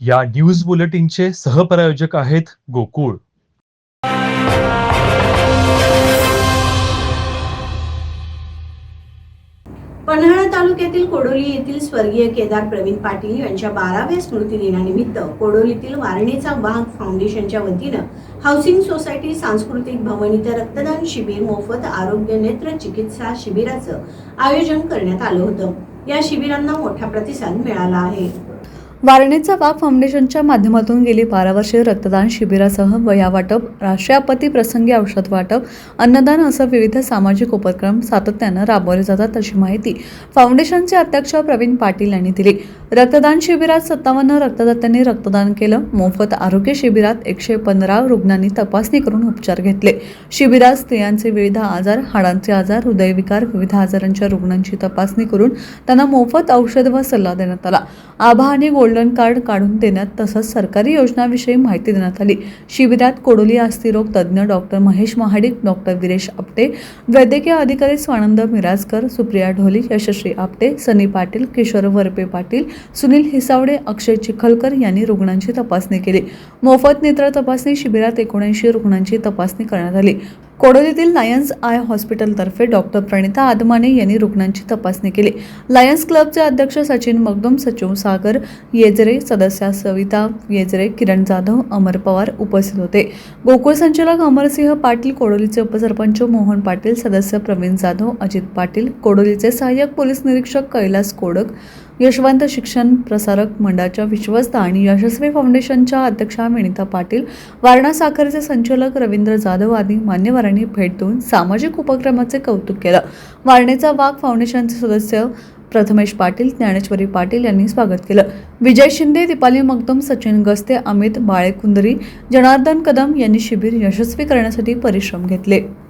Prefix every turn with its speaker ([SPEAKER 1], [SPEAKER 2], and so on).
[SPEAKER 1] या न्यूज बुलेटिनचे सहप्रायोजक आहेत गोकुळ.
[SPEAKER 2] पन्हाळा तालुक्यातील कोडोली येथील स्वर्गीय केदार प्रवीण पाटील यांच्या 12व्या स्मृतिदिनानिमित्त कोडोलीतील वारणेचा वाघ फाउंडेशनच्या वतीनं हाऊसिंग सोसायटी सांस्कृतिक भवन इथे रक्तदान शिबिर मोफत आरोग्य नेत्र चिकित्सा शिबिराचं आयोजन करण्यात आलं होतं. या शिबिरांना मोठा प्रतिसाद मिळाला आहे.
[SPEAKER 3] वारणेचा वाघ फाउंडेशनच्या माध्यमातून गेली 12 वर्षे रक्तदान शिबिरासह वह्या वाटप, राष्ट्रीय आपत्ती प्रसंगी औषध वाटप, अन्नदान असं विविध सामाजिक उपक्रम सातत्यानं राबवले जातात अशी माहिती फाउंडेशनचे अध्यक्ष प्रवीण पाटील यांनी दिली. रक्तदान शिबिरात 57 रक्तदात्यांनी रक्तदान केलं. मोफत आरोग्य शिबिरात 115 रुग्णांनी तपासणी करून उपचार घेतले. शिबिरात स्त्रियांचे विविध आजार, हाडांचे आजार, हृदयविकार, विविध आजारांच्या रुग्णांची तपासणी करून त्यांना मोफत औषध व सल्ला देण्यात आला. आभा आणि गोल्डन कार्ड काढून देण्यात तसंच सरकारी योजनांविषयी माहिती देण्यात आली. शिबिरात कोडोली अस्थिरोग तज्ज्ञ डॉक्टर महेश महाडिक, डॉक्टर विरेश आपटे, वैद्यकीय अधिकारी स्वानंद मिराजकर, सुप्रिया ढोली, यशश्री आपटे, सनी पाटील, किशोर वरपे पाटील, सुनील हिसावडे, अक्षय चिखलकर यांनी रुग्णांची तपासणी केली. मोफत नेत्र तपासणी शिबिरात 79 रुग्णांची तपासणी करण्यात आली. कोडोलीतील लायन्स आय हॉस्पिटलतर्फे डॉक्टर प्रणिता आदमाने यांनी रुग्णांची तपासणी केली. लायन्स क्लबचे अध्यक्ष सचिन मगदुम, सचिव सागर येजरे, सदस्या सविता येजरे, किरण जाधव, अमर पवार उपस्थित होते. गोकुळ संचालक अमरसिंह पाटील, कोडोलीचे उपसरपंच मोहन पाटील, सदस्य प्रवीण जाधव, अजित पाटील, कोडोलीचे सहाय्यक पोलीस निरीक्षक कैलास कोडक, यशवंत शिक्षण प्रसारक मंडळाच्या विश्वस्त आणि यशस्वी फाउंडेशनच्या अध्यक्षा विनिता पाटील, वारणा साखरेचे संचालक रवींद्र जाधव आदी मान्यवरांनी भेट देऊन सामाजिक उपक्रमाचे कौतुक केलं. वारणेचा वाघ फाउंडेशनचे सदस्य प्रथमेश पाटील, ज्ञानेश्वरी पाटील यांनी स्वागत केलं. विजय शिंदे, दीपाली मगदुम, सचिन गस्ते, अमित बाळेकुंदरी, जनार्दन कदम यांनी शिबिर यशस्वी करण्यासाठी परिश्रम घेतले.